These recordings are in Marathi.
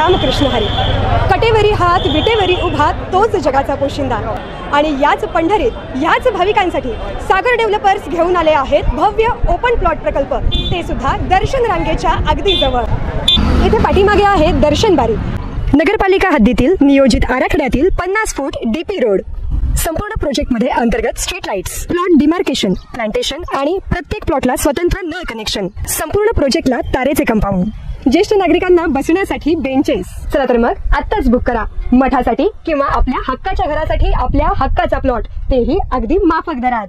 रामकृष्ण हरी. कटेवरी हात विटेवरी उभा तोच जगाचा पोशिंदा. आणि याच पंढरीत याच भाविकांसाठी सागर डेव्हलपर्स घेऊन आले आहेत भव्य ओपन प्लॉट प्रकल्प, ते सुद्धा दर्शन रांगेच्या अगदी जवळ. इथे पाठीमागे आहे दर्शन बारी. नगरपालिका हद्दीतील नियोजित आराखड्यातील 50 फूट डीपी रोड. संपूर्ण प्रोजेक्टमध्ये अंतर्गत street lights, plot demarcation, plantation आणि प्रत्येक प्लॉटला स्वतंत्र नळ कनेक्शन. संपूर्ण प्रोजेक्टला तारेचे कंपाऊंड. ज्येष्ठ नागरिकांना बसण्यासाठी बेंचेस. चला तर मग आत्ताच बुक करा मठासाठी किंवा आपल्या हक्काच्या घरासाठी आपल्या हक्काचा प्लॉट, तेही अगदी माफक दरात.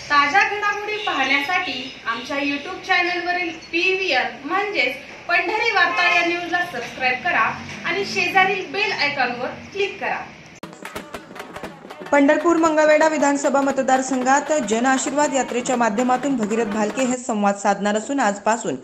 ताज्या घडामोडी पाहण्यासाठी आमच्या YouTube चॅनलवरील PVR म्हणजेच पंढरी वार्ता या न्यूजला सबस्क्राईब करा आणि शेजारील बेल आयकॉनवर क्लिक करा. पंढरपूर मंगळवेढा विधानसभा मतदारसंघात जन आशीर्वाद यात्रेच्या माध्यमातून भगीरथ भालके हे संवाद साधणार असून आजपासून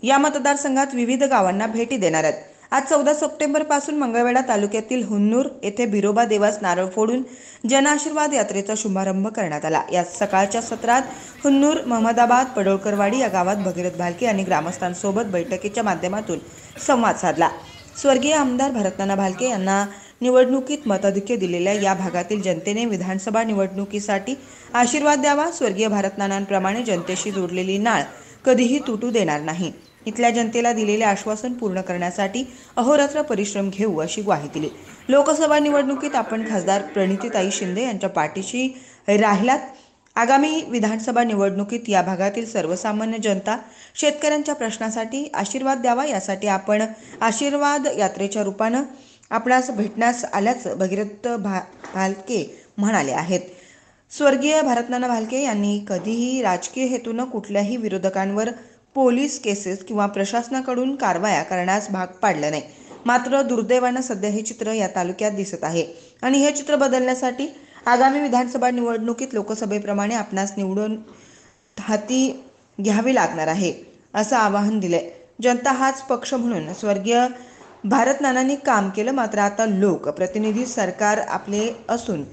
या मतदारसंघात विविध गावांना भेटी देणार आहेत. आज 14 सप्टेंबर पासून मंगळवेढा तालुक्यातील हुन्नूर येथे बिरोबा देवास नारळ फोडून जन आशीर्वाद यात्रेचा शुभारंभ करण्यात आला. या सकाळच्या सत्रात हुन्नूर, महमदाबाद, पडोळकरवाडी या गावात भगीरथ भालके यांनी ग्रामस्थांसोबत बैठकीच्या माध्यमातून संवाद साधला. स्वर्गीय आमदार भरतनाना भालके यांना निवडणुकीत मताधिक्य दिलेल्या या भागातील जनतेने विधानसभा निवडणुकीसाठी आशीर्वाद द्यावा. स्वर्गीय भरतनानांप्रमाणे जनतेशी जोडलेली नाळ कधीही तुटू देणार नाही. इथल्या जनतेला दिलेले आश्वासन पूर्ण करण्यासाठी अहोरात्र परिश्रम घेऊ अशी ग्वाही दिली. लोकसभा निवडणुकीत आपण खासदार प्रणितीताई शिंदे यांच्या पाठीशी राहिलात. आगामी विधानसभा निवडणुकीत या भागातील सर्वसामान्य जनता शेतकऱ्यांच्या प्रश्नासाठी आशीर्वाद द्यावा, यासाठी आपण आशीर्वाद यात्रेच्या रूपानं आपणास भेटण्यास आल्याचं भगीरथ भालके म्हणाले आहेत. स्वर्गीय भरतनाना भालके यांनी कधीही राजकीय हेतूनं कुठल्याही विरोधकांवर पोलीस केसेस किंवा प्रशासनाकडून कारवाया करण्यास भाग पाडलं नाही. मात्र दुर्दैवानं सध्या हे चित्र या तालुक्यात दिसत आहे आणि हे चित्र बदलण्यासाठी आगामी विधानसभा निवडणुकीत लोकसभेप्रमाणे आपणास निवडून हाती घ्यावी लागणार आहे असं आवाहन दिलंय. जनता हाच पक्ष म्हणून स्वर्गीय भरतनानांनी काम केलं. मात्र आता लोक प्रतिनिधी सरकार आपले असून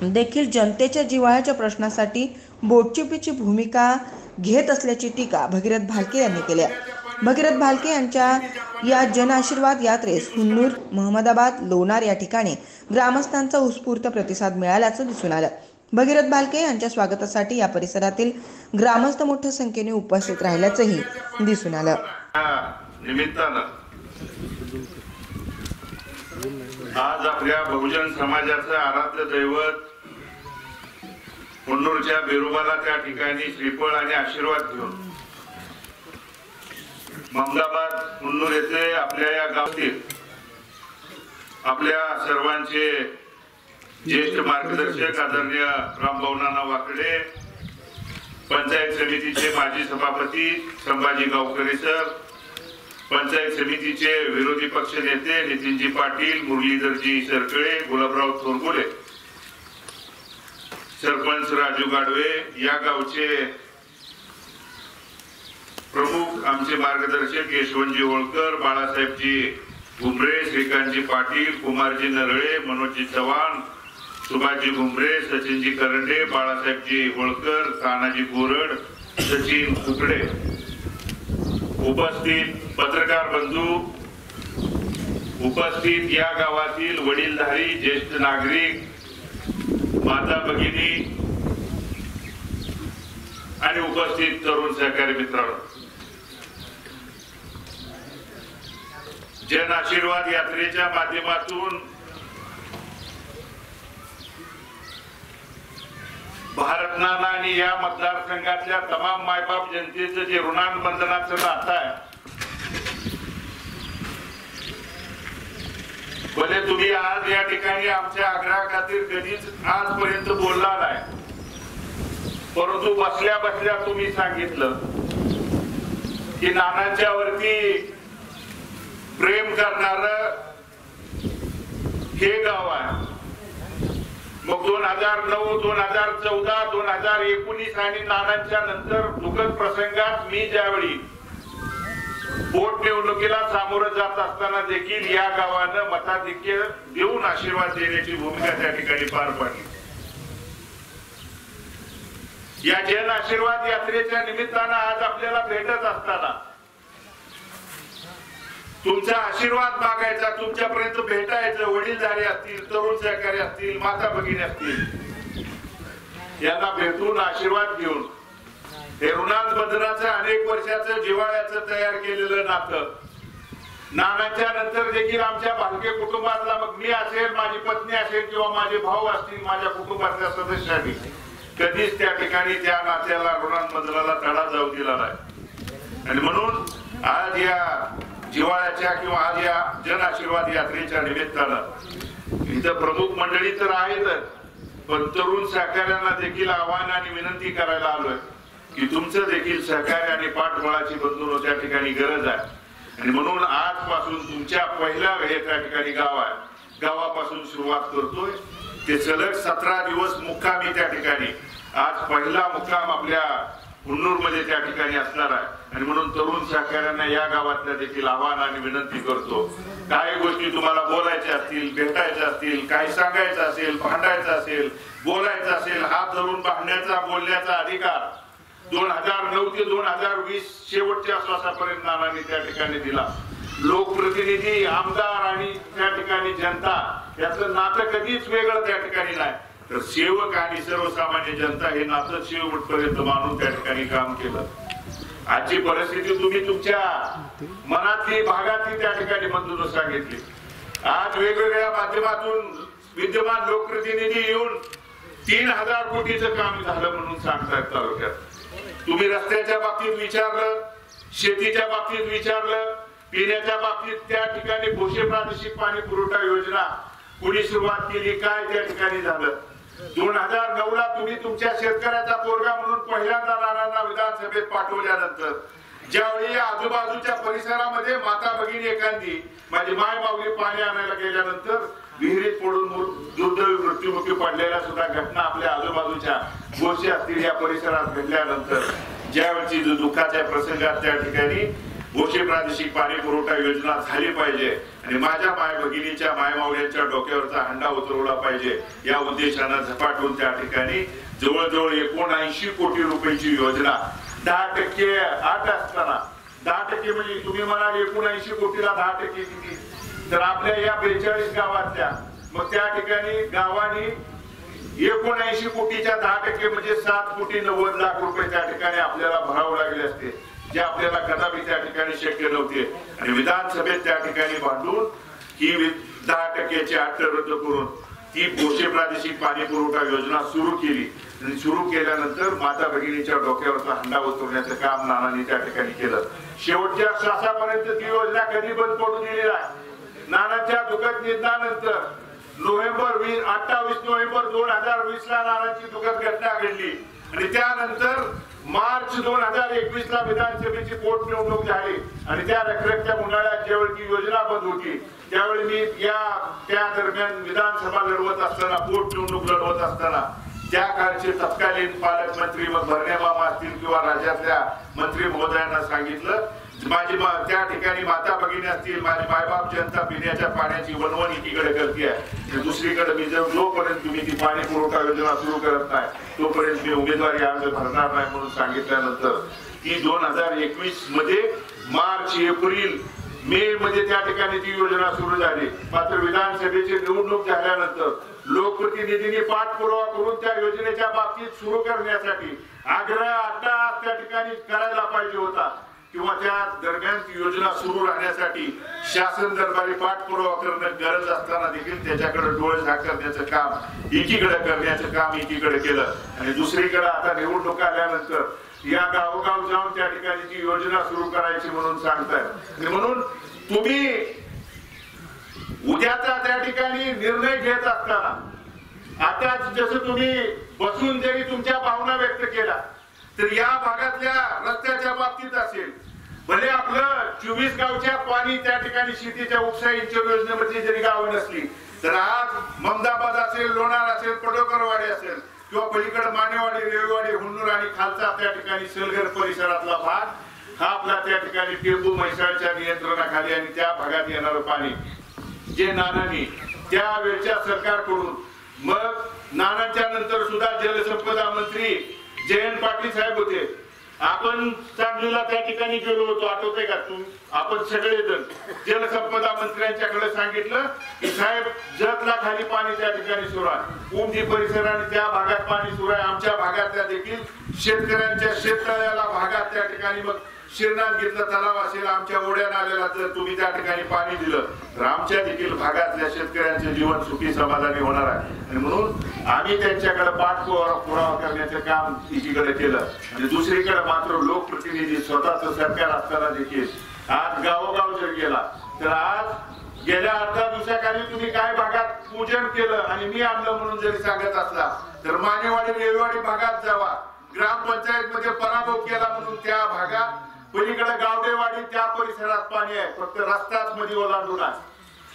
देखील जनतेच्या जिव्हाळ्याच्या प्रश्नासाठी बोटचिपीची भूमिका घेत असल्याची टीका भगीरथ भालके यांनी केली. भगीरथ भालके यांच्या या जन आशीर्वाद यात्रेस हुन्नूर, महमदाबाद, लोणार या ठिकाणी ग्रामस्थांचा उत्स्फूर्त प्रतिसाद मिळाल्याचं दिसून आलं. भगीरथ भालके यांच्या स्वागतासाठी या परिसरातील ग्रामस्थ मोठ्या संख्येने उपस्थित राहिल्याचंही दिसून आलं. आज आपल्या बहुजन समाजाचं आराध्य दैवत हुन्नूरच्या बिरोबाला त्या ठिकाणी श्रीफळ आणि आशीर्वाद घेऊन महमदाबाद हुन्नूर येथे आपल्या या गावातील आपल्या सर्वांचे ज्येष्ठ मार्गदर्शक आदरणीय रामभाऊ नाना वाकडे, पंचायत समितीचे माजी सभापती संभाजी गावकरे सर, पंचायत समितीचे विरोधी पक्ष नेते नितीनजी पाटील, मुरलीधरजी सरकळे, गुलाबराव थोरगुले, सरपंच राजू गाडवे, या गावचे प्रमुख आमचे मार्गदर्शक यशवंतजी होळकर, बाळासाहेबजी घुमरे, श्रीकांतजी पाटील, कुमारजी नरळे, मनोजजी चव्हाण, सुभाषजी घुमरे, सचिनजी करंडे, बाळासाहेबजी होळकर, तानाजी गोरड, सचिन कुकडे, उपस्थित पत्रकार बंधू, उपस्थित या गावातील वडीलधारी ज्येष्ठ नागरिक, माता भगिनी आणि उपस्थित तरुण सहकारी मित्रांनो, जन आशीर्वाद यात्रेच्या माध्यमातून भरतनाना आणि या मतदारसंघातल्या तमाम मायबाप जनतेचं जे ऋणानुबंधनाचं नातं आहे, भले तुम्ही आज या ठिकाणी आमच्या आग्रहा खातीर कधीच आजपर्यंत बोलला नाही, परंतु बसल्या बसल्या तुम्ही सांगितलं की नानांच्या वरती प्रेम करणार हे गाव आहे. मग 2009, 2014, 2019 आणि नानांच्या नंतर दुःखद प्रसंगात मी ज्यावेळी पोट निवडणुकीला सामोरं जात असताना देखील या गावानं मताधिक्य देऊन आशीर्वाद देण्याची भूमिका त्या ठिकाणी पार पाडली. या जन आशीर्वाद यात्रेच्या निमित्तानं आज आपल्याला भेटत असताना तुमचा आशीर्वाद मागायचा, तुमच्यापर्यंत भेटायचं, वडीलधारी असतील, तरुण सहकारी असतील, माता भगिनी असतील, यांना भेटून आशीर्वाद घेऊन हे ऋणांबंधनाचं अनेक वर्षाचं जिव्हाळ्याचं तयार केलेलं नातं नानाच्या नंतर देखील आमच्या भालके कुटुंबातला, मग मी असेल, माझी पत्नी असेल किंवा माझे भाऊ असतील, माझ्या कुटुंबातल्या सदस्यांनी कधीच त्या ठिकाणी त्या नात्याला ऋणांबंधनाला तडा जाऊ दिला नाही. आणि म्हणून आज या जिव्हाळ्याच्या किंवा आज या जन आशीर्वाद यात्रेच्या निमित्तानं इथं प्रमुख मंडळी तर आहेतच, पण तरुण सहकार्यांना देखील आव्हान आणि विनंती करायला आलोय की तुमचं देखील सहकार्य आणि पाठबळाची बंधून त्या ठिकाणी गरज आहे. आणि म्हणून आजपासून तुमच्या पहिल्या त्या ठिकाणी गाव आहे, गावापासून सुरुवात करतोय. ते सलग 17 दिवस मुक्कामी त्या ठिकाणी, आज पहिला मुक्काम आपल्या हुन्नूर मध्ये त्या ठिकाणी असणार आहे. आणि म्हणून तरुण सहकार्यांना या गावातल्या देखील आव्हान आणि विनंती करतो, काही गोष्टी तुम्हाला बोलायच्या असतील, भेटायच्या असतील, काही सांगायचं असेल, भांडायचं असेल, बोलायचं असेल, हात धरून भांडण्याचा, बोलण्याचा अधिकार 2009 ते 2020 शेवटच्या श्वासापर्यंत नानांनी त्या ठिकाणी दिला. लोकप्रतिनिधी, आमदार आणि त्या ठिकाणी जनता याचं नातं कधीच वेगळं त्या ठिकाणी नाही, तर सेवक आणि सर्वसामान्य जनता हे नातं शेवटपर्यंत मानून त्या ठिकाणी काम केलं. आजची परिस्थिती तुम्ही तुमच्या मनातली, भागातली त्या ठिकाणी बंधून सांगितली. आज वेगवेगळ्या माध्यमातून विद्यमान लोकप्रतिनिधी येऊन 3000 कोटीचं काम झालं म्हणून सांगतायत तालुक्यात. तुम्ही रस्त्याच्या बाबतीत विचारलं, शेतीच्या बाबतीत विचारलं, पिण्याच्या बाबतीत त्या ठिकाणी भोसे प्रादेशिक पाणी पुरवठा योजना कुणी सुरुवात केली, काय त्या ठिकाणी झालं. 2009 ला तुम्ही तुमच्या शेतकऱ्याचा पोरगा म्हणून पहिल्यांदा नानांना विधानसभेत पाठवल्यानंतर ज्यावेळी आजूबाजूच्या परिसरामध्ये माता भगिनी एखादी माझी माय माऊली पाणी आणायला गेल्यानंतर विहिरीत पडून दुर्दैवी मृत्युमुखी पडलेल्या सुद्धा घटना आपल्या आजूबाजूच्या गोष्टी असतील या परिसरात घडल्यानंतर ज्यावेळी दुःखाच्या प्रसंगात त्या ठिकाणी भोसे प्रादेशिक पाणी पुरवठा योजना झाली पाहिजे आणि माझ्या माय भगिनीच्या मायमावल्यांच्या डोक्यावरचा हंडा उतरवला पाहिजे या उद्देशानं झपाटून त्या ठिकाणी जवळजवळ 79 कोटी रुपयाची योजना 10% आठ असताना 10% म्हणजे तुम्ही म्हणाल 79 कोटीला 10% किती, तर आपल्या या 42 गावातल्या मग त्या ठिकाणी गावांनी 79 कोटीच्या 10% म्हणजे 7,90,00,000 रुपये त्या ठिकाणी आपल्याला भरावे लागले असते, जे आपल्याला कदापि त्या ठिकाणी शक्य नव्हते. आणि विधानसभेत त्या ठिकाणी भांडून ही 10%ची अट रद्द करून ती भोसे प्रादेशिक पाणी पुरवठा योजना सुरू केली. आणि सुरू केल्यानंतर माता भगिनीच्या डोक्यावरचा हंडा उतरवण्याचं काम नानांनी त्या ठिकाणी केलं. शेवटच्या श्वासापर्यंत ती योजना कधी बंद पडू दिली नाही. नानांच्या दुःखद निधनानंतर 28 नोव्हेंबर 2020 ला नानांची दुःखद घटना घडली आणि त्यानंतर मार्च 2021 ला विधानसभेची पोटनिवडणूक झाली आणि त्या रखरखत्या उन्हाळ्यात ज्यावेळी ती योजना बंद होती त्यावेळी मी त्या दरम्यान विधानसभा लढवत असताना, पोटनिवडणूक लढवत असताना त्या काळचे तत्कालीन पालकमंत्री मग भरण्यामामा असतील किंवा राज्यातल्या मंत्री महोदयांना सांगितलं, माझी त्या ठिकाणी माता भगिनी असतील, माझी मायबाप जनता पिण्याच्या पाण्याची वणवण एकीकडे करते, दुसरीकडे मी जोपर्यंत तुम्ही ती पाणी पुरवठा योजना सुरू करत नाही तोपर्यंत मी उमेदवारी अर्ज भरणार नाही म्हणून सांगितल्यानंतर ती 2021 मध्ये मार्च, एप्रिल, मे मध्ये त्या ठिकाणी ती योजना सुरू झाली. मात्र विधानसभेची निवडणूक झाल्यानंतर लोकप्रतिनिधींनी पाठपुरावा करून त्या योजनेच्या बाबतीत सुरू करण्यासाठी आग्रह आता त्या ठिकाणी करायला पाहिजे होता किंवा त्या दरम्यान ती योजना सुरू राहण्यासाठी शासन दरबारी पाठपुरावा करणं गरज असताना देखील त्याच्याकडे डोळे झाकण्याचं काम एकीकडे करण्याचं काम एकीकडे केलं आणि दुसरीकडे आता निवडणूक आल्यानंतर या गावोगाव जाऊन त्या ठिकाणी ती योजना सुरू करायची म्हणून सांगतायत. म्हणून तुम्ही उद्याचा त्या ठिकाणी निर्णय घेत असताना आता जसं तुम्ही बसून जरी तुमच्या भावना व्यक्त केल्या तर या भागातल्या रस्त्याच्या बाबतीत असेल, भले आपलं 24 गावच्या पाणी त्या ठिकाणी शेतीच्या उपसा सिंचन योजनेमध्ये जरी गावं नसली तर आज ममदाबाद असेल, लोणार असेल, पडोकरवाडी असेल किंवा पलीकडे मानेवाडी, रेवेवाडी, हुन्नूर आणि खालचा त्या ठिकाणी सलगर परिसरातला भाग हा आपला त्या ठिकाणी टेंबू म्हैसाळच्या नियंत्रणाखाली आणि त्या भागात येणारं पाणी जे नानांनी त्यावेळच्या सरकारकडून, मग नानांच्या नंतर सुद्धा जलसंपदा मंत्री जयंत पाटील साहेब होते, आपण सांगलीला त्या ठिकाणी गेलो होतो, आठवतंय का आपण सगळेजण जलसंपदा मंत्र्यांच्याकडे सांगितलं की साहेब जतला खाली पाणी त्या ठिकाणी सुरू आहे, उमदी परिसराने त्या भागात पाणी सुरू आहे, आमच्या भागातल्या देखील शेतकऱ्यांच्या शेततळ्याला भागात त्या ठिकाणी मग शिरनाथ घेतलं तलाव असेल, आमच्या ओढ्या नाल्याला जर तुम्ही त्या ठिकाणी पाणी दिलं तर आमच्या देखील भागातल्या शेतकऱ्यांचे जीवन सुखी समाधानी होणार आहे. आणि म्हणून आम्ही त्यांच्याकडे पाठपुरावा करण्याचं काम एकीकडे केलं आणि दुसरीकडे मात्र लोकप्रतिनिधी स्वतःच सरकार असताना देखील आज गावोगाव जर गेला तर आज गेल्या 18 दिवसाखाली तुम्ही काय भागात पूजन केलं आणि मी आणलं म्हणून जरी सांगत असला तर मानेवाडी रेलवाडी भागात जावा, ग्रामपंचायत मध्ये पराभव केला म्हणून त्या भागात पलीकडे गावडेवाडी त्या परिसरात पाणी आहे, फक्त रस्ताच मध्ये ओलांडून आहे.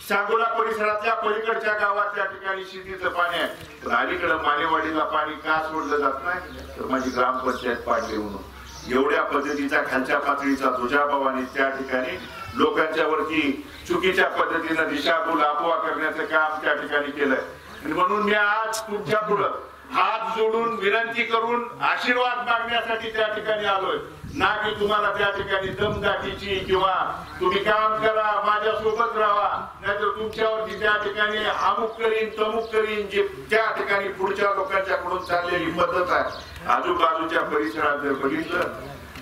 सांगोला परिसरातल्या पलीकडच्या गावात त्या ठिकाणी शेतीचं पाणी आहे, पण अलीकडे मानेवाडीला पाणी का सोडलं जात नाही तर माझी ग्रामपंचायत पाडली म्हणून. एवढ्या पद्धतीचा खालच्या पातळीचा दुजाभाव आणि त्या ठिकाणी लोकांच्या वरती चुकीच्या पद्धतीनं दिशाभूल अफवा करण्याचं काम त्या ठिकाणी केलंय. आणि म्हणून मी आज तुमच्या पुढं हात जोडून विनंती करून आशीर्वाद मागण्यासाठी त्या ठिकाणी आलोय, ना की तुम्हाला त्या ठिकाणी दमदाटीची किंवा तुम्ही काम करा माझ्या सोबत राहा नाहीतर तुमच्यावरती त्या ठिकाणी अमुक करीन तमुक करीन जे त्या ठिकाणी पुढच्या लोकांच्याकडून चाललेली पद्धत आहे. आजूबाजूच्या परिसरात जर बघितलं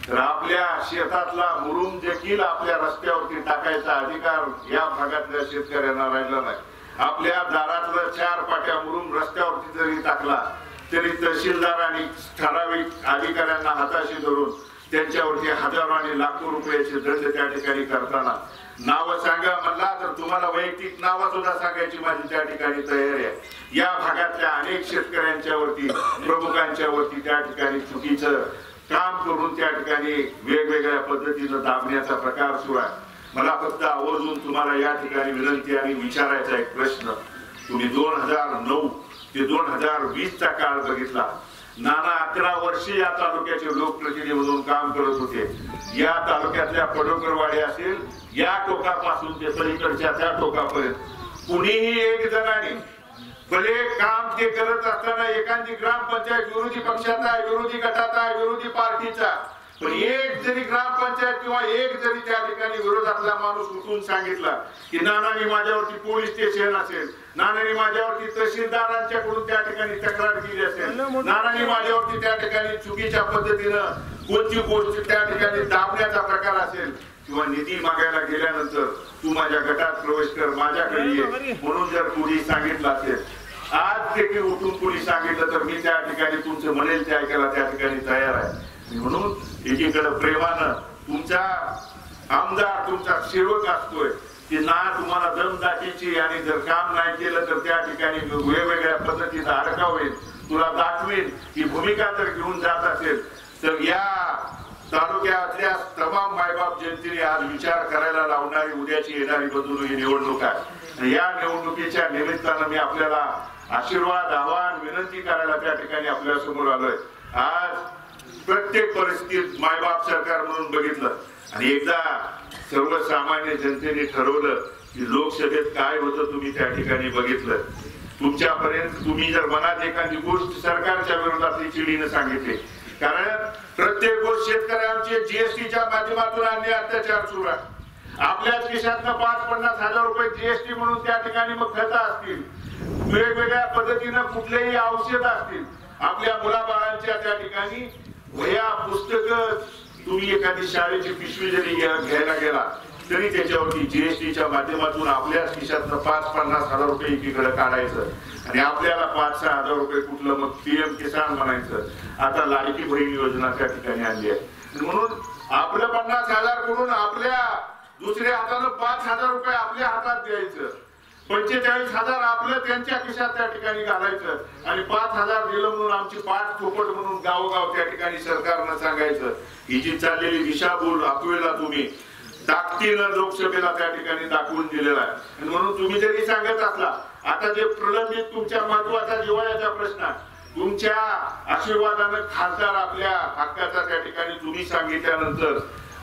तर आपल्या शेतातला मुरुम देखील आपल्या रस्त्यावरती टाकायचा अधिकार या भागातल्या शेतकऱ्यांना राहिला नाही. आपल्या दारातलं 4 पाट्या मुरुम रस्त्यावरती जरी टाकला तरी तहसीलदार आणि ठराविक अधिकाऱ्यांना हाताशी धरून त्यांच्यावरती हजारो आणि लाखो रुपयाचे दंड त्या ठिकाणी करताना नाव सांगा म्हणला तर तुम्हाला वैयक्तिक नाव सुद्धा सांगायची माझी त्या ठिकाणी तयारी आहे. या भागातल्या अनेक शेतकऱ्यांच्या वरती प्रमुखांच्या वरती त्या ठिकाणी चुकीचं काम करून त्या ठिकाणी वेगवेगळ्या पद्धतीनं दाबण्याचा प्रकार सुरू आहे. मला फक्त आवर्जून तुम्हाला या ठिकाणी विनंती आणि विचारायचा एक प्रश्न, तुम्ही 2009 ते 2020 चा काळ बघितला. नाना 11 वर्षे या तालुक्याचे लोकप्रतिनिधी म्हणून काम करत होते. या तालुक्यातल्या पडोकरवाडी असेल या टोकापासून ते पलीकडच्या त्या टोकापर्यंत कुणीही एक जणांनी भले काम ते करत असताना एखादी ग्रामपंचायत विरोधी पक्षाचा आहे, विरोधी गटाचा आहे, विरोधी पार्टीचा, पण एक जरी ग्रामपंचायत किंवा एक जरी त्या ठिकाणी विरोधातला माणूस उठून सांगितला की नानांनी माझ्यावरती पोलीस स्टेशन असेल, नानांनी माझ्यावरती तहसीलदारांच्याकडून त्या ठिकाणी तक्रार केली असेल, नानांनी माझ्यावरती त्या ठिकाणी चुकीच्या पद्धतीनं कोणती गोष्ट त्या ठिकाणी दाबण्याचा प्रकार असेल किंवा निधी मागायला गेल्यानंतर तू माझ्या गटात प्रवेश कर माझ्याकडे ये म्हणून जर कोणी सांगितलं असेल, आज देखील उठून कोणी सांगितलं तर मी त्या ठिकाणी तुमचं म्हणेल ते ऐकायला त्या ठिकाणी तयार आहे. म्हणून एकीकडे प्रेमानं तुमचा आमदार तुमचा सेवक असतोय की ना तुम्हाला दमदाटीची आणि जर काम नाही केलं तर त्या ठिकाणी वेगवेगळ्या पद्धतीचा अडकाव होईल, तुला दाखवेल ही भूमिका जर घेऊन जात असेल तर या तालुक्यातल्या तमाम मायबाप जनतेने आज विचार करायला लावणारी उद्याची येणारी बदलून ही निवडणूक आहे. या निवडणुकीच्या निमित्तानं मी आपल्याला आशीर्वाद आव्हान विनंती करायला त्या ठिकाणी आपल्या समोर आलोय. आज प्रत्येक परिस्थितीत मायबाप सरकार म्हणून बघितलं आणि एकदा सर्वसामान्य जनतेने ठरवलं की लोकसभेत काय होतं तुम्ही त्या ठिकाणी बघितलं. तुमच्यापर्यंत तुम्ही जर मनात एखादी गोष्ट सरकारच्या विरोधात चिडीनं सांगितली, कारण प्रत्येक गोष्ट शेतकऱ्यांचे जीएसटीच्या माध्यमातून अन्याय अत्याचार सुरू आहे. आपल्याच खिशातनं 50-50 हजार रुपये जीएसटी म्हणून त्या ठिकाणी मग खर्च असतील, वेगवेगळ्या पद्धतीनं कुठलेही औषध असतील, आपल्या मुलाबाळांच्या त्या ठिकाणी वह्या पुस्तकं, तुम्ही एखादी शाळेची पिशवी जरी घ्यायला गेला तरी त्याच्यावरती जीएसटीच्या माध्यमातून आपल्याच खिशातनं 50-50 हजार रुपये एकीकडे काढायचं आणि आपल्याला 5-6 हजार रुपये कुठलं मग पीएम किसान म्हणायचं. आता लाडकी बहीण योजना त्या ठिकाणी आणली आहे म्हणून आपलं 50,000 करून आपल्या दुसऱ्या हातानं 5,000 रुपये आपल्या हातात द्यायचं, 45,000 आपलं त्यांच्या खिशात त्या ठिकाणी घालायचं आणि 5,000 दिलं म्हणून आमची पाठ थोपट म्हणून गावोगाव त्या ठिकाणी सरकारनं सांगायचं. ही जी चाललेली दिशाभूल अफवेला तुम्ही ताकदीनं लोकसभेला त्या ठिकाणी दाखवून दिलेला आहे. आणि म्हणून तुम्ही जरी सांगत असला आता जे प्रलंबित तुमच्या महत्वाचा जिव्हाळ्याचा प्रश्न तुमच्या आशीर्वादानं खासदार आपल्या हक्काचा त्या ठिकाणी तुम्ही सांगितल्यानंतर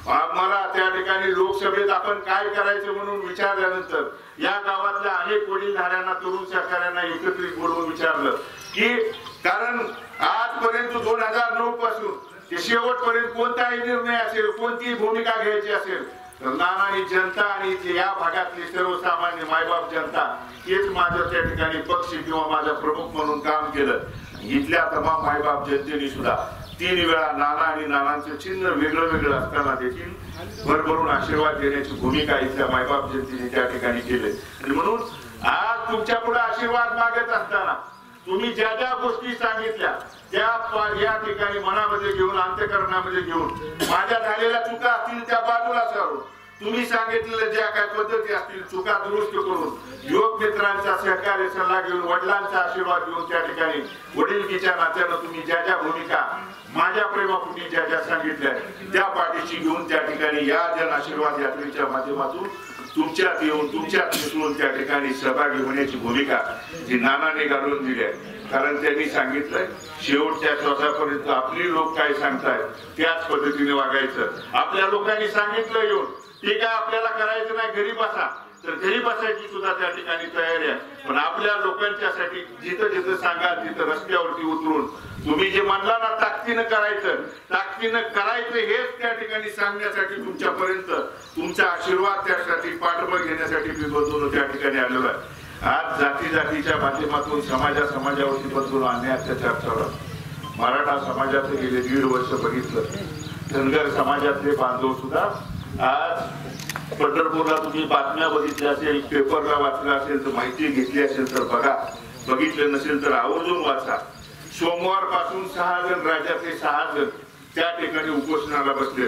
आम्हाला त्या ठिकाणी लोकसभेत आपण काय करायचं म्हणून विचारल्यानंतर या गावातल्या अनेक वडीलधाऱ्यांना तरुण सहकाऱ्यांना एकत्रित बोलवून विचारलं की कारण आजपर्यंत 2009 पासून ते शेवटपर्यंत कोणताही निर्णय असेल, कोणतीही भूमिका घ्यायची असेल तर नानांनी जनता आणि या भागातली सर्वसामान्य मायबाप जनता हेच माझं त्या ठिकाणी पक्ष किंवा माझा प्रमुख म्हणून काम केलं. इथल्या तमाम मायबाप जनतेने सुद्धा 3 वेळा नाना आणि नानांचं चिन्ह वेगळं वेगळं असताना देखील भरभरून आशीर्वाद देण्याची भूमिका इथल्या मायबाप जनतेने त्या ठिकाणी केली. आणि म्हणून आज तुमच्या पुढे आशीर्वाद मागत असताना तुम्ही ज्या ज्या गोष्टी सांगितल्या त्या या ठिकाणी मनामध्ये घेऊन, अंतःकरणामध्ये घेऊन, माझ्या झालेल्या चुका असतील त्या बाजूला सारून तुम्ही सांगितलेल्या ज्या काय पद्धती असतील चुका दुरुस्त करून युवक मित्रांचा सहकार्य सल्ला घेऊन, वडिलांचा आशीर्वाद घेऊन त्या ठिकाणी वडीलकीच्या नात्यानं तुम्ही ज्या ज्या भूमिका माझ्या प्रेमापुढे ज्या ज्या सांगितल्या त्या पाठीशी घेऊन त्या ठिकाणी या जन आशीर्वाद यात्रेच्या माध्यमातून तुमच्यात येऊन, तुमच्यात मिसळून त्या ठिकाणी सहभागी होण्याची भूमिका जी नानाने घालून दिली आहे. कारण त्यांनी सांगितलंय शेवटच्या श्वासापर्यंत आपली लोक काय सांगतायत त्याच पद्धतीने वागायचं. आपल्या लोकांनी सांगितलं येऊन ठीक आहे आपल्याला करायचं नाही, घरी बसा, तर घरी बसायची सुद्धा त्या ठिकाणी तयारी आहे. पण आपल्या लोकांच्यासाठी जिथं जिथं सांगाल तिथं रस्त्यावरती उतरून तुम्ही जे म्हणला ना ताकदीनं करायचं हेच त्या ठिकाणी सांगण्यासाठी तुमच्यापर्यंत तुमचा आशीर्वाद त्यासाठी पाठबळ घेण्यासाठी मी बदलून त्या ठिकाणी आलेलो आहे. आज जाती जातीच्या माध्यमातून समाजावरती बदलून अन्याय अत्याचार चालू आहे. मराठा समाजाचं गेले 1.5 वर्ष बघितलं. धनगर समाजातले बांधव सुद्धा आज पंढरपूरला तुम्ही बातम्या बघितल्या असेल, पेपरला वाचलं असेल तर माहिती घेतली असेल तर बघा, बघितलं नसेल तर आवर्जून वाचा. सोमवार पासून 6 जण, राज्यातले 6 जण त्या ठिकाणी उपोषणाला बसले.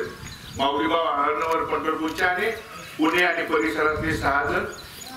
माऊलीबाव हरणवर पंढरपूरच्या आणि पुणे आणि परिसरातले 6 जण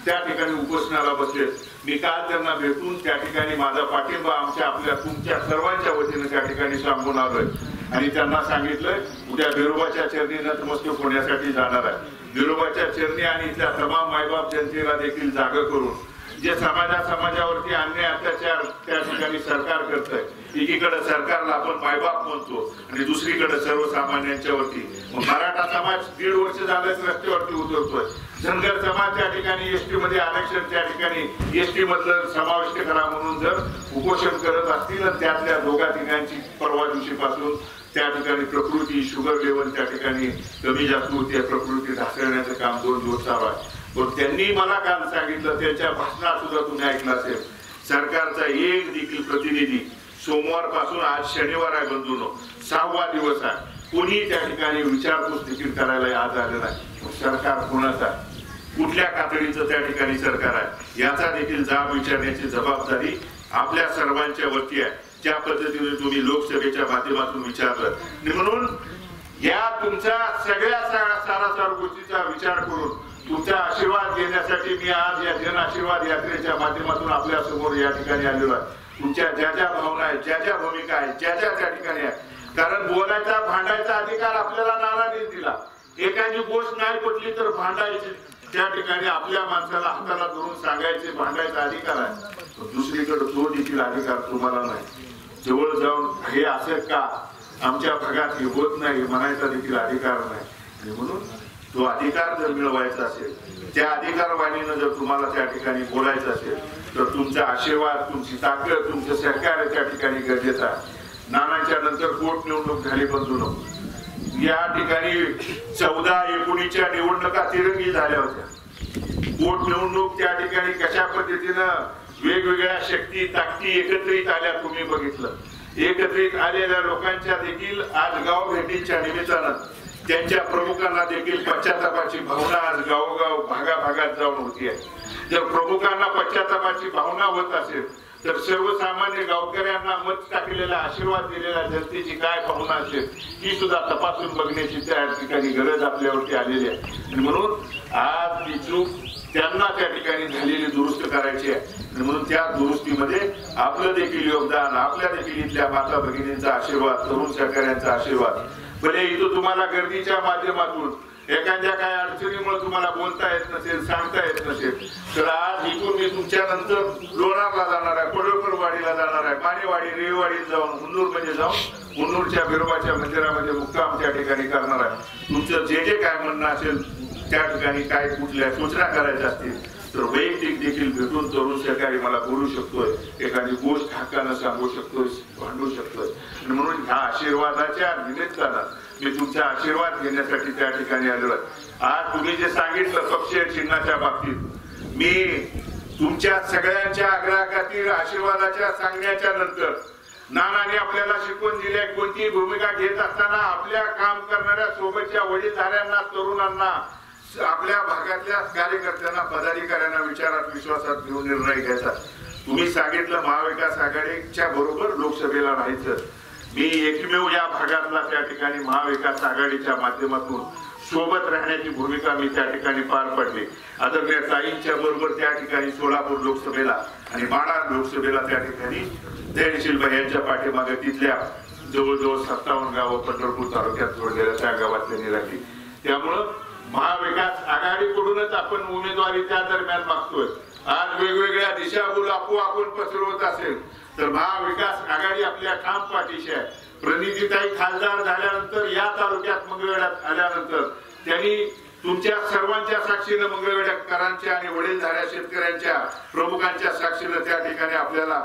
त्या ठिकाणी उपोषणाला बसले. मी काल त्यांना भेटून त्या ठिकाणी माझा पाठिंबा आपल्या तुमच्या सर्वांच्या वतीने त्या ठिकाणी सांगून आलोय आणि त्यांना सांगितलंय उद्या बिरोबाच्या चरणी नतमस्तक होण्यासाठी जाणार आहे. बिरोबाच्या चरणी आणि इथल्या तमाम मायबाप जनतेला देखील जागा करून जे समाजावरती अन्याय अत्याचार त्या ठिकाणी सरकार करतंय, एकीकडे सरकारला आपण मायबाप म्हणतो आणि दुसरीकडे सर्वसामान्यांच्या वरती मराठा समाज 1.5 वर्ष झालं रस्त्यावरती उतरतोय. धनगर समाज त्या ठिकाणी एसटी मध्ये आरक्षण त्या ठिकाणी एसटी मधलं समाविष्ट करा म्हणून जर उपोषण करत असतील तर त्यातल्या 2-3 परवा दिवशीपासून त्या ठिकाणी प्रकृती शुगर लेवल त्या ठिकाणी कमी जास्त होती, प्रकृती ढासळण्याचं काम 2 दिवस चालू आहे. पण त्यांनी मला काल सांगितलं, त्यांच्या भाषणात सुद्धा तुम्ही ऐकलं असेल, सरकारचा एक देखील प्रतिनिधी सोमवार पासून आज शनिवार आहे बंधूंनो 6वा दिवस आहे, कोणी त्या ठिकाणी विचारपूस देखील करायला आज आलं नाही. सरकार कोणाचं आहे, कुठल्या कातडीचं त्या ठिकाणी सरकार आहे याचा देखील जाब विचारण्याची जबाबदारी आपल्या सर्वांच्या वरती आहे. ज्या पद्धतीने तुम्ही लोकसभेच्या माध्यमातून विचारलं म्हणून या तुमच्या सगळ्या सारासार गोष्टीचा विचार करून तुमचा आशीर्वाद घेण्यासाठी मी आज या जन आशीर्वाद यात्रेच्या माध्यमातून आपल्या समोर या ठिकाणी आलेलो आहे. तुमच्या ज्या ज्या भावना आहेत, ज्या ज्या भूमिका आहेत, ज्या ज्या त्या ठिकाणी आहेत, कारण बोलायचा भांडायचा अधिकार आपल्याला नानांनी दिला. एखादी गोष्ट नाही पटली तर भांडायची, त्या ठिकाणी आपल्या माणसाला हाताला धरून सांगायचे, भांडायचा अधिकार आहे. दुसरीकडे तो देखील अधिकार तुम्हाला नाही. जवळ जाऊन हे असं का आमच्या भागात हे होत नाही म्हणायचा देखील अधिकार नाही. आणि म्हणून तो अधिकार जर मिळवायचा असेल, त्या अधिकारवाणीनं जर तुम्हाला त्या ठिकाणी बोलायचं असेल तर तुमचा आशीर्वाद, तुमची ताकद, तुमचं सहकार्य त्या ठिकाणी गरजेचं आहे. नानांच्या नंतर पोटनिवडणूक झाली बंधूंनो. या ठिकाणी 14-19च्या निवडणुका तिरंगी झाल्या होत्या. पोटनिवडणूक त्या ठिकाणी कशा पद्धतीनं वेगवेगळ्या शक्ती ताकदी एकत्रित आल्या तुम्ही बघितलं. एकत्रित आलेल्या लोकांच्या देखील आज गाव भेटीच्या निमित्तानं त्यांच्या प्रमुखांना देखील पश्चातापाची भावना आज गावोगाव भागाभागात जाऊन होती आहे. जर प्रमुखांना पश्चातापाची भावना होत असेल तर सर्वसामान्य गावकऱ्यांना मत टाकलेला आशीर्वाद दिलेल्या जनतेची काय भावना असेल ही सुद्धा तपासून बघण्याची त्या ठिकाणी गरज आपल्यावरती आलेली आहे. आणि म्हणून आज ती चूक त्यांना त्या ठिकाणी झालेली दुरुस्त करायची आहे. म्हणून त्या दुरुस्तीमध्ये आपलं देखील योगदान, आपल्या देखील इथल्या माता भगिनींचा आशीर्वाद, तरुण सहकार्यांचा आशीर्वाद. भले इथं तुम्हाला गर्दीच्या माध्यमातून एखाद्या काय अडचणीमुळे तुम्हाला बोलता येत नसेल, सांगता येत नसेल तर आज इथून मी तुमच्या नंतर लोणारला जाणार आहे, पडळकरवाडीला जाणार आहे, मानेवाडी, रेवाडीत जाऊन हुन्नूर मध्ये जाऊन हुन्नूरच्या बिरोबाच्या मंदिरामध्ये मुक्काम त्या ठिकाणी करणार आहे. तुमचं जे जे काय म्हणणं असेल त्या ठिकाणी काय कुठल्या सूचना करायच्या असतील तर वैयक्तिक देखील भेटून तरुण सहकारी मला बोलू शकतोय, एखादी गोष्ट हक्कानं सांगू शकतोय, भांडू शकतोय. आणि म्हणून ह्या आशीर्वादाच्या निमित्तानं मी तुमचा आशीर्वाद घेण्यासाठी त्या ठिकाणी आलेलो आहे. आज तुम्ही जे सांगितलं पक्षीय चिन्हाच्या बाबतीत, मी तुमच्या सगळ्यांच्या आग्रहाखातीर आशीर्वादाच्या सांगण्याच्या नंतर नानाने आपल्याला शिकवून दिल्या, कोणतीही भूमिका घेत असताना आपल्या काम करणाऱ्या सोबतच्या वडीलधाऱ्यांना, तरुणांना, आपल्या भागातल्या कार्यकर्त्यांना, पदाधिकाऱ्यांना विचारात विश्वासात घेऊन निर्णय घ्यायचा. तुम्ही सांगितलं महाविकास आघाडीच्या बरोबर लोकसभेला राहायचं. मी एकमेव या भागातला त्या ठिकाणी महाविकास आघाडीच्या माध्यमातून सोबत राहण्याची भूमिका मी त्या ठिकाणी पार पडली. आदरणीय ताईंच्या बरोबर त्या ठिकाणी सोलापूर लोकसभेला आणि माढा लोकसभेला त्या ठिकाणी जयशील यांच्या पाठीमागे तिथल्या जवळजवळ 57 गावं पंढरपूर तालुक्यात जोडलेल्या त्या गावात त्यांनी राहिली. त्यामुळं महाविकास आघाडीकडूनच आपण उमेदवारी त्या दरम्यान मागतोय. आज वेगवेगळ्या दिशाभूल आपण पसरवत असेल तर महाविकास आघाडी आपल्या ठाम पाठीशी आहे. प्रणितीताई खासदार झाल्यानंतर या तालुक्यात मंगळवेढ्यात आल्यानंतर त्यांनी तुमच्या सर्वांच्या साक्षीनं मंगळवेढ्याकरांच्या आणि वडीलधाऱ्या शेतकऱ्यांच्या प्रमुखांच्या साक्षीनं त्या ठिकाणी आपल्याला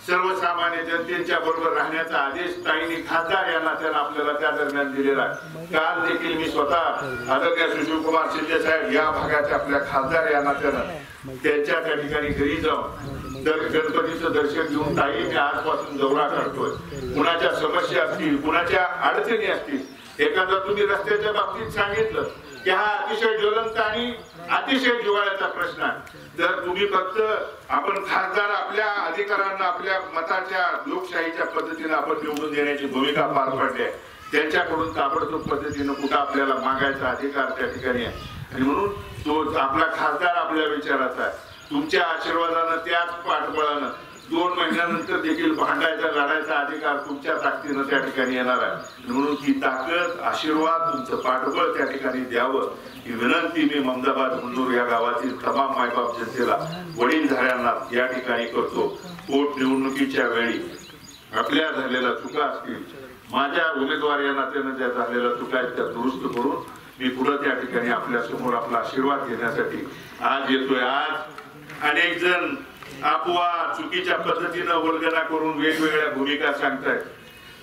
सर्वसामान्य जनतेच्या बरोबर राहण्याचा आदेश ताईंनी खासदार यांना त्यांना आपल्याला त्या दरम्यान दिलेला आहे. काल देखील मी स्वतः आदरणीय सुशीलकुमार शिंदे साहेब या भागाच्या आपल्या खासदार यांना त्यांच्या त्या ठिकाणी घरी जाऊन गणपतीचं दर्शन घेऊन ताई मी आजपासून दौरा करतोय. कुणाच्या समस्या असतील, कुणाच्या अडचणी असतील, एखादा तुम्ही रस्त्याच्या बाबतीत सांगितलं की हा अतिशय ज्वलंत आणि अतिशय जिव्हाळ्याचा प्रश्न आहे. जर तुम्ही फक्त आपण खासदार आपल्या अधिकाऱ्यांना आपल्या मताच्या लोकशाहीच्या पद्धतीने आपण निवडून देण्याची भूमिका पार पाडली आहे, त्यांच्याकडून ताबडतोब पद्धतीनं कुठं आपल्याला मागायचा अधिकार त्या ठिकाणी आहे. आणि म्हणून तो आपला खासदार आपल्या विचाराचा आहे. तुमच्या आशीर्वादानं त्याच पाठबळानं 2 महिन्यानंतर देखील भांडायचा लढायचा अधिकार तुमच्या ताकदीनं त्या ठिकाणी येणार आहे. म्हणून ती ताकद, आशीर्वाद, तुमचं पाठबळ त्या ठिकाणी द्यावं ही विनंती मी ममदाबाद हुंदूर या गावातील तमाम मायबाप जनतेला, वडीलधाऱ्यांना या ठिकाणी करतो. पोट निवडणुकीच्या वेळी आपल्या झालेल्या चुका असतील, माझ्या उमेदवारी नात्यानं ज्या झालेल्या चुका आहेत त्या दुरुस्त करून मी पुढे त्या ठिकाणी आपल्या समोर आपला आशीर्वाद घेण्यासाठी आज येतोय. आज अनेक जण अफवा चुकीच्या पद्धतीनं वल्गना करून वेगवेगळ्या भूमिका सांगतायत.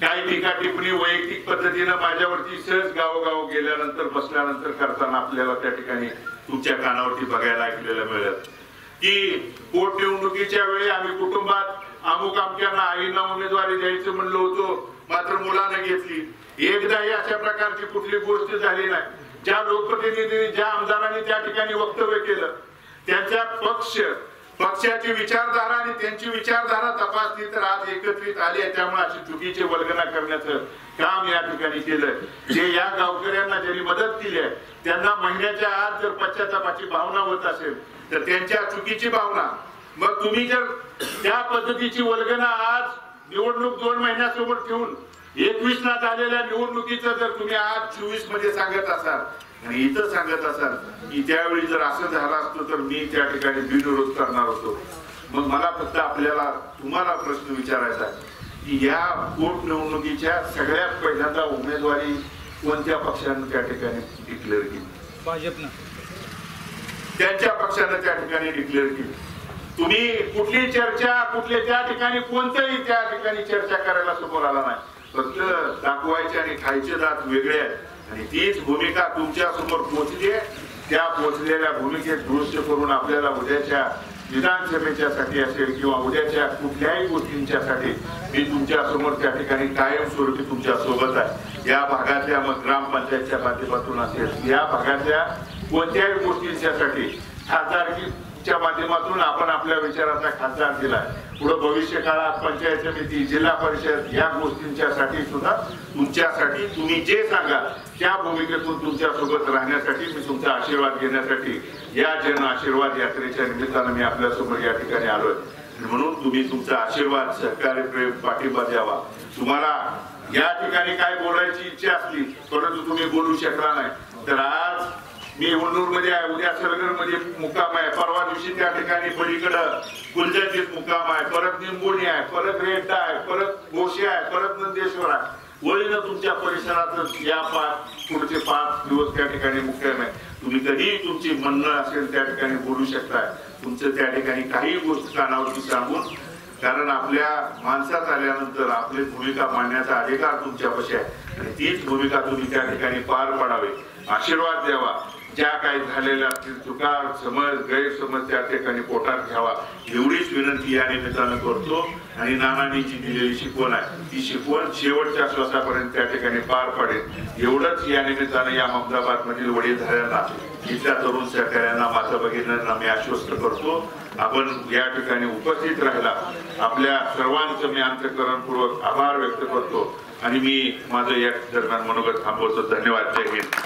काही टीका टिप्पणी वैयक्तिक पद्धतीनं माझ्यावरती सहज गावोगाव गेल्यानंतर बसल्यानंतर करताना आपल्याला त्या ठिकाणी तुमच्या कानावरती बघायला ऐकलेलं मिळत की पोटनिवडणुकीच्या वेळी आम्ही कुटुंबात अमुक अमक्यांना आईंना उमेदवारी द्यायचं म्हणलं होतं, मात्र मुलानं घेतली. एकदाही अशा प्रकारची कुठली गोष्ट झाली नाही. ज्या लोकप्रतिनिधींनी, ज्या आमदारांनी त्या ठिकाणी वक्तव्य केलं त्यांच्या पक्षाची विचारधारा आणि त्यांची विचारधारा तपासली तर आज एकत्रित आली आहे. त्यामुळे अशी चुकीची वल्गना करण्याचं काम या ठिकाणी केलंय. जे या गावकऱ्यांना ज्यांनी मदत केली आहे त्यांना महिन्याच्या आत जर पश्चातापाची भावना होत असेल तर त्यांच्या चुकीची भावना, मग तुम्ही जर त्या पद्धतीची वल्गना आज निवडणूक 2 महिन्यासमोर ठेवून 21ला झालेल्या निवडणुकीचं जर तुम्ही आज 24 मध्ये सांगत असाल आणि इथं सांगत असाल की त्यावेळी जर असं झालं असतं तर मी त्या ठिकाणी बिनविरोध करणार होतो. मग मला फक्त तुम्हाला प्रश्न विचारायचा आहे की या पोटनिवडणुकीच्या सगळ्यात पहिल्यांदा उमेदवारी कोणत्या पक्षानं त्या ठिकाणी डिक्लेअर केली? भाजपनं. त्यांच्या पक्षानं त्या ठिकाणी डिक्लेअर केली. तुम्ही कुठली चर्चा कुठल्या त्या ठिकाणी कोणत्याही त्या ठिकाणी चर्चा करायला समोर आला नाही. फक्त दाखवायचे आणि खायचे दात वेगळे आहेत आणि तीच भूमिका तुमच्या समोर पोहोचली आहे. त्या पोहोचलेल्या भूमिकेत दुरुस्त करून आपल्याला उद्याच्या विधानसभेच्यासाठी असेल किंवा उद्याच्या कुठल्याही गोष्टींच्यासाठी मी तुमच्या समोर त्या ठिकाणी कायमस्वरूपी तुमच्या सोबत आहे. या भागातल्या मग ग्रामपंचायतच्या माध्यमातून असेल, या भागातल्या कोणत्याही गोष्टींच्यासाठी खासदारकीच्या माध्यमातून आपण आपल्या विचाराचा खासदार दिलाय. पुढे भविष्य काळात पंचायत समिती, जिल्हा परिषद या गोष्टींच्यासाठी सुद्धा तुमच्यासाठी तुम्ही जे सांगा त्या भूमिकेतून तुमच्या सोबत राहण्यासाठी मी तुमचा आशीर्वाद घेण्यासाठी या जन आशीर्वाद यात्रेच्या निमित्तानं मी आपल्या समोर या ठिकाणी आलोय. म्हणून तुम्ही तुमचा आशीर्वाद, सहकार्य, प्रेम, पाठिंबा द्यावा. तुम्हाला या ठिकाणी काय बोलायची इच्छा असली परंतु तुम्ही बोलू शकला नाही तर आज मी हुंदूर मध्ये आहे, उद्या सरगर मध्ये मुक्काम आहे, परवा दिवशी त्या ठिकाणी पलीकडं गुलजर्जीत मुक्काम आहे, परत निंबोणी आहे, परत रेड्डा आहे, परत गोशे आहे, परत नंदेश्वर आहे. वळीनं तुमच्या परिसरात या पुढचे 5 दिवस त्या ठिकाणी मुक्काम आहे. तुम्ही कधीही तुमची म्हणणं असेल त्या ठिकाणी बोलू शकताय, तुमचं त्या ठिकाणी काही गोष्टी कानावरती सांगून, कारण आपल्या माणसात आल्यानंतर आपली भूमिका मांडण्याचा अधिकार तुमच्यापाशी आहे आणि तीच भूमिका तुम्ही त्या ठिकाणी पार पाडावी, आशीर्वाद द्यावा, ज्या काही झालेल्या चुका समज गैरसमज त्या ठिकाणी पोटात घ्यावा एवढीच विनंती या निमित्तानं करतो। आणि नानांनी जी दिलेली शिकवण आहे ती शिकवण शेवटच्या श्वासापर्यंत त्या ठिकाणी पार पडेल एवढंच या निमित्तानं या ममदाबाद मधील वडीलधाऱ्यांना, इथल्या तरुण सहकाऱ्यांना, माता भगिनींना मी आश्वस्त करतो। आपण या ठिकाणी उपस्थित राहिला आपल्या सर्वांचं मी अंतःकरणपूर्वक आभार व्यक्त करतो आणि मी माझं या दरम्यान मनोगत थांबवतो। धन्यवाद। जय हिंद।